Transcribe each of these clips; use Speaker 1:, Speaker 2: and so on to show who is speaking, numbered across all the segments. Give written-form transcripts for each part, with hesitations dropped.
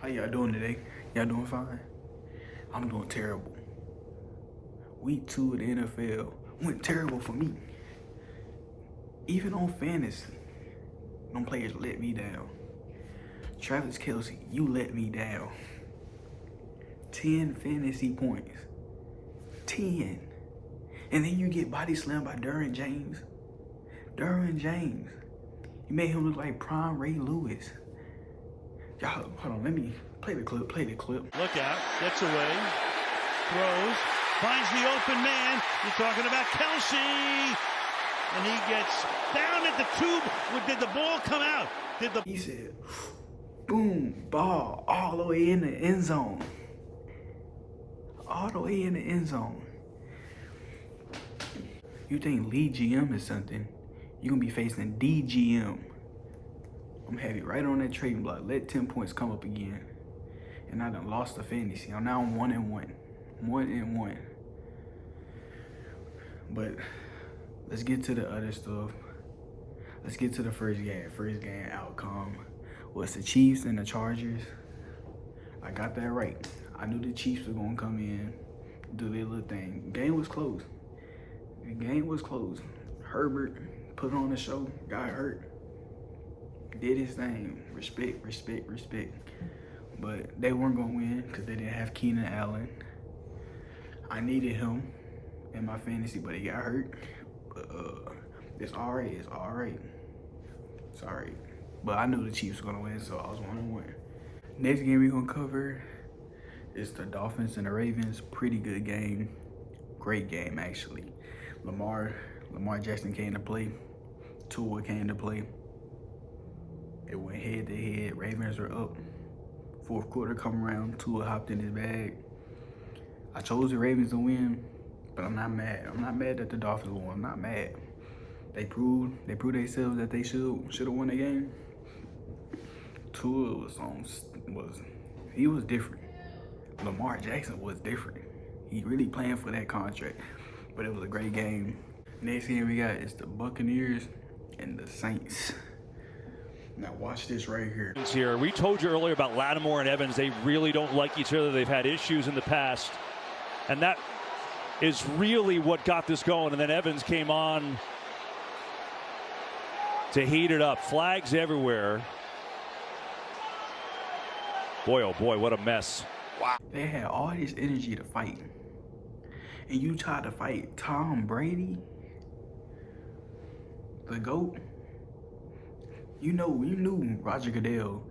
Speaker 1: How y'all doing today? Y'all doing fine? I'm doing terrible. Week 2 of the NFL went terrible for me. Even on fantasy, them players let me down. Travis Kelce, you let me down. 10 fantasy points. 10. And then you get body slammed by Derwin James. Derwin James. You made him look like prime Ray Lewis. Y'all, hold on, let me play the clip,
Speaker 2: Look out, gets away, throws, finds the open man. You're talking about Kelce. And he gets down at the tube. Did the ball come out?
Speaker 1: He said, boom, ball, all the way in the end zone. All the way in the end zone. You think lead GM is something, you're gonna be facing DGM. I'm heavy right on that trading block. Let 10 points come up again. And I done lost the fantasy. Now I'm 1-1. 1-1. But let's get to the other stuff. Let's get to the first game. First game outcome was the Chiefs and the Chargers. I got that right. I knew the Chiefs were gonna come in, do their little thing. Game was close. The game was close. Herbert put on the show, got hurt, did his thing. Respect. But they weren't gonna win because they didn't have Keenan Allen. I needed him in my fantasy, but he got hurt. It's all right. But I knew the Chiefs were gonna win, so I was 1-1. Next game we're gonna cover is the Dolphins and the Ravens. Pretty good game. Great game, actually. Lamar Jackson came to play. Tua came to play. It went head to head. Ravens are up. Fourth quarter come around. Tua hopped in his bag. I chose the Ravens to win, but I'm not mad. I'm not mad that the Dolphins won. I'm not mad. They proved themselves that they should have won the game. Tua was different. Lamar Jackson was different. He really playing for that contract. But it was a great game. Next game we got is the Buccaneers and the Saints. Now watch this right here.
Speaker 2: We told you earlier about Lattimore and Evans. They really don't like each other. They've had issues in the past. And that is really what got this going. And then Evans came on to heat it up. Flags everywhere. Boy, oh boy, what a mess.
Speaker 1: Wow. They had all this energy to fight. And you tried to fight Tom Brady, the GOAT. You knew Roger Goodell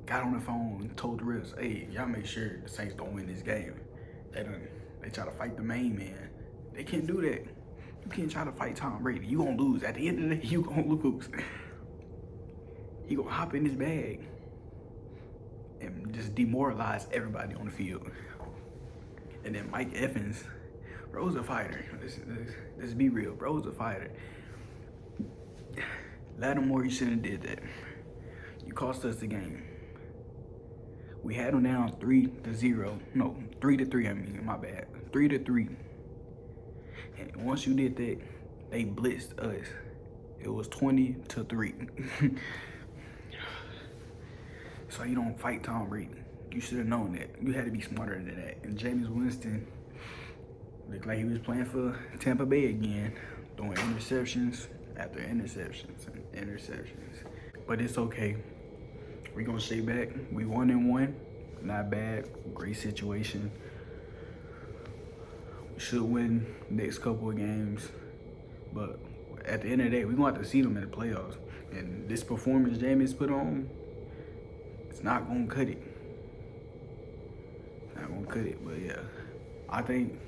Speaker 1: got on the phone and told the refs, hey, y'all make sure the Saints don't win this game. They try to fight the main man. They can't do that. You can't try to fight Tom Brady. You gonna lose. At the end of the day, you gonna lose. He gonna hop in his bag and just demoralize everybody on the field. And then Mike Evans, bro's a fighter. Let's be real. Bro's a fighter. Lattimore, you shouldn't have did that. You cost us the game. We had them down 3-0. No, 3-3. I mean, my bad. 3-3. And once you did that, they blitzed us. It was 20-3. So you don't fight Tom Brady. You should have known that. You had to be smarter than that. And Jameis Winston looked like he was playing for Tampa Bay again, throwing interceptions after interceptions and interceptions. But it's okay. We're gonna stay back. We 1-1. Not bad. Great situation. We should win next couple of games. But at the end of the day, we're gonna have to see them in the playoffs. And this performance Jameis put on, it's not gonna cut it. Not gonna cut it, but yeah. I think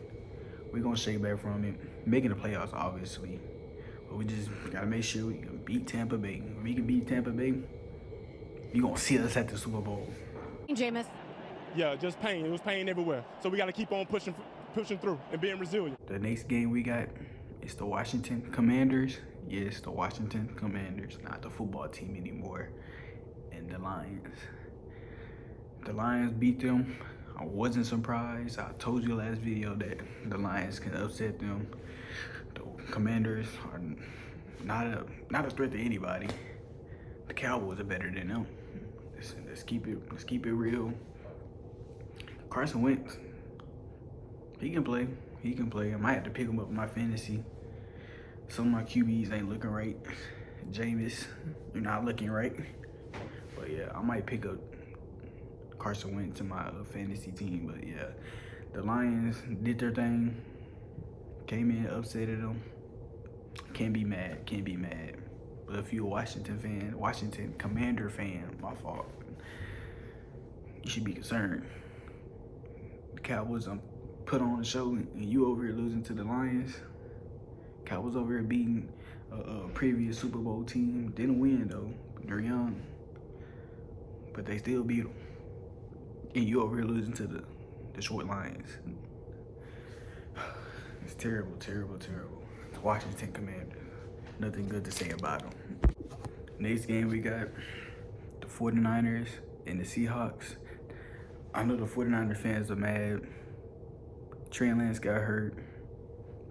Speaker 1: we're gonna shake back from it. Making the playoffs, obviously. But we just gotta make sure we can beat Tampa Bay. If we can beat Tampa Bay, you're gonna see us at the Super Bowl.
Speaker 3: Jameis.
Speaker 4: Yeah, just pain. It was pain everywhere. So we gotta keep on pushing through and being resilient.
Speaker 1: The next game we got is the Washington Commanders. Yes, the Washington Commanders, not the football team anymore. And the Lions. The Lions beat them. I wasn't surprised. I told you last video that the Lions can upset them. The Commanders are not a threat to anybody. The Cowboys are better than them. Let's keep it real. Carson Wentz, he can play. He can play. I might have to pick him up in my fantasy. Some of my QBs ain't looking right. Jameis, you're not looking right. But yeah, I might pick up Carson Wentz in my fantasy team. But yeah, the Lions did their thing. Came in, upsetted them. Can't be mad. Can't be mad. But if you're a Washington Commander fan, my fault. You should be concerned. The Cowboys put on a show, and you over here losing to the Lions. Cowboys over here beating a previous Super Bowl team. Didn't win though. They're young, but they still beat them. And you over here losing to the short Lions. It's terrible, terrible, terrible. The Washington Commanders. Nothing good to say about them. Next game we got the 49ers and the Seahawks. I know the 49er fans are mad. Trey Lance got hurt.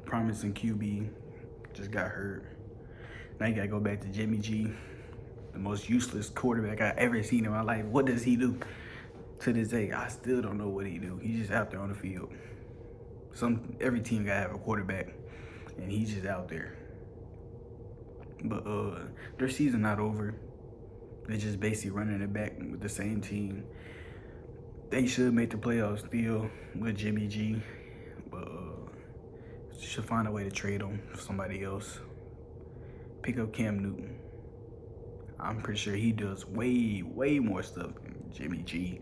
Speaker 1: Promising QB just got hurt. Now you gotta go back to Jimmy G, the most useless quarterback I ever seen in my life. What does he do? To this day, I still don't know what he do. He's just out there on the field. Every team gotta have a quarterback, and he's just out there. But their season not over. They're just basically running it back with the same team. They should make the playoffs still with Jimmy G, but should find a way to trade him for somebody else. Pick up Cam Newton. I'm pretty sure he does way, way more stuff than Jimmy G.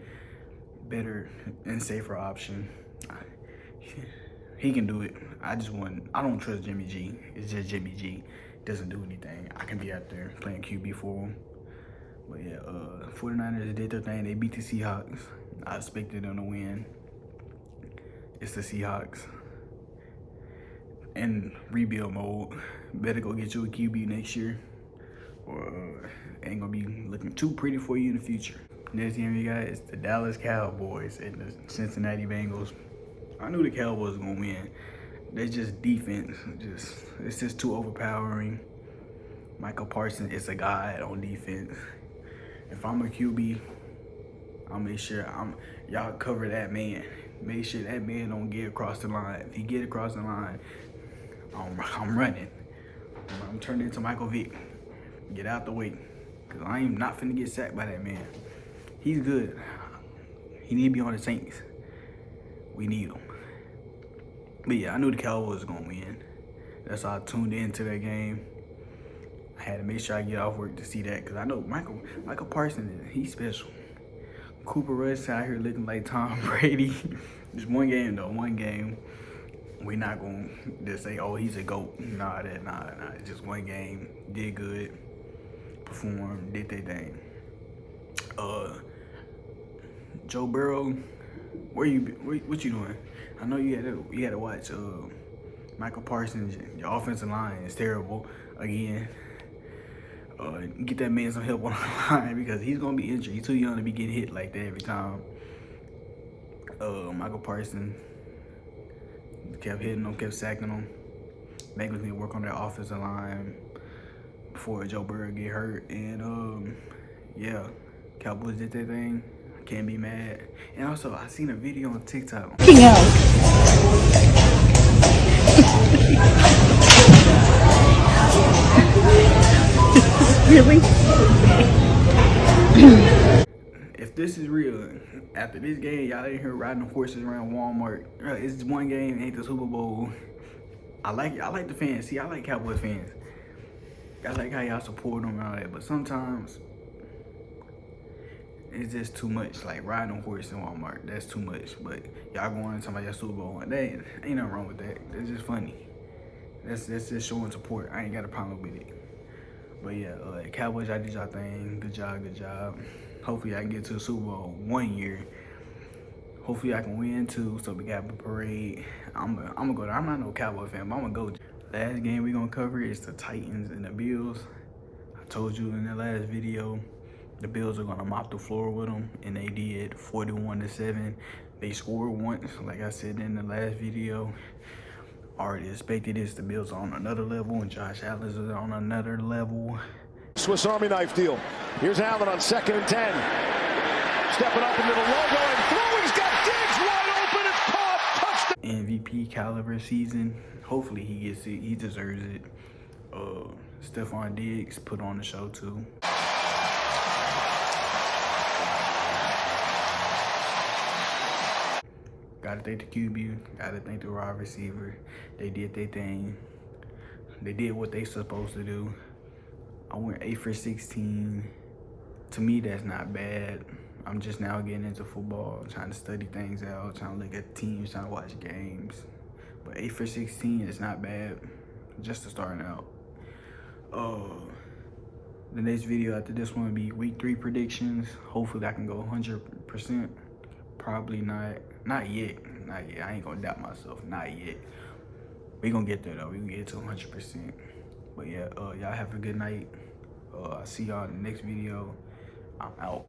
Speaker 1: Better and safer option. He can do it. I don't trust Jimmy G. It's just Jimmy G. Doesn't do anything. I can be out there playing QB for him. But yeah, 49ers did their thing. They beat the Seahawks. I expected them to win. It's the Seahawks. In rebuild mode. Better go get you a QB next year, or ain't gonna be looking too pretty for you in the future. Next game we got is the Dallas Cowboys and the Cincinnati Bengals. I knew the Cowboys was gonna win. They're just defense. It's just too overpowering. Michael Parsons is a god on defense. If I'm a QB, I'll make sure y'all cover that man. Make sure that man don't get across the line. If he get across the line, I'm running. I'm turning into Michael Vick. Get out the way. Because I am not finna get sacked by that man. He's good. He need to be on the Saints. We need him. But yeah, I knew the Cowboys was going to win. That's why I tuned into that game. I had to make sure I get off work to see that. Because I know Michael Parsons, he's special. Cooper Rush out here looking like Tom Brady. Just one game, though. One game. We're not going to just say, oh, he's a GOAT. Nah. It's just one game. Did good. Performed. Did their thing. Joe Burrow, what you doing? I know you had to watch Michael Parsons. Your offensive line is terrible again. Get that man some help on the line because he's gonna be injured. He's too young to be getting hit like that every time. Michael Parsons kept hitting him, kept sacking him. Bengals need to work on their offensive line before Joe Burrow get hurt. And yeah, Cowboys did their thing. Can't be mad. And also, I seen a video on TikTok.
Speaker 3: Really?
Speaker 1: If this is real, after this game, y'all ain't here riding horses around Walmart. It's one game, ain't the Super Bowl. I like the fans. See, I like Cowboys fans. I like how y'all support them and all that. But sometimes it's just too much. Like riding a horse in Walmart, that's too much. But y'all going and talking about your Super Bowl one day, ain't nothing wrong with that. That's just funny. That's just showing support. I ain't got a problem with it. But yeah, Cowboys, y'all did y'all thing. Good job. Hopefully I can get to the Super Bowl one year. Hopefully I can win too, so we got a parade. I'm gonna go there. I'm not no Cowboy fan, but I'm gonna go. Last game we gonna cover is the Titans and the Bills. I told you in the last video, the Bills are gonna mop the floor with them, and they did 41-7. They scored once, like I said in the last video. Already expected this. The Bills are on another level, and Josh Allen is on another level.
Speaker 5: Swiss Army knife deal. Here's Allen on 2nd and 10. Stepping up into the logo and throwing. He's got Diggs.
Speaker 1: MVP caliber season. Hopefully he gets it. He deserves it. Stephon Diggs put on the show too. Gotta thank the QB, gotta thank the wide receiver. They did their thing. They did what they supposed to do. I went 8 for 16. To me, that's not bad. I'm just now getting into football, trying to study things out, trying to look at teams, trying to watch games. But 8 for 16 is not bad, just to start out. The next video after this one will be week 3 predictions. Hopefully I can go 100%. Probably not yet. I ain't gonna doubt myself, not yet. We gonna get there though, we gonna get to 100%. But yeah, y'all have a good night. I'll see y'all in the next video. I'm out.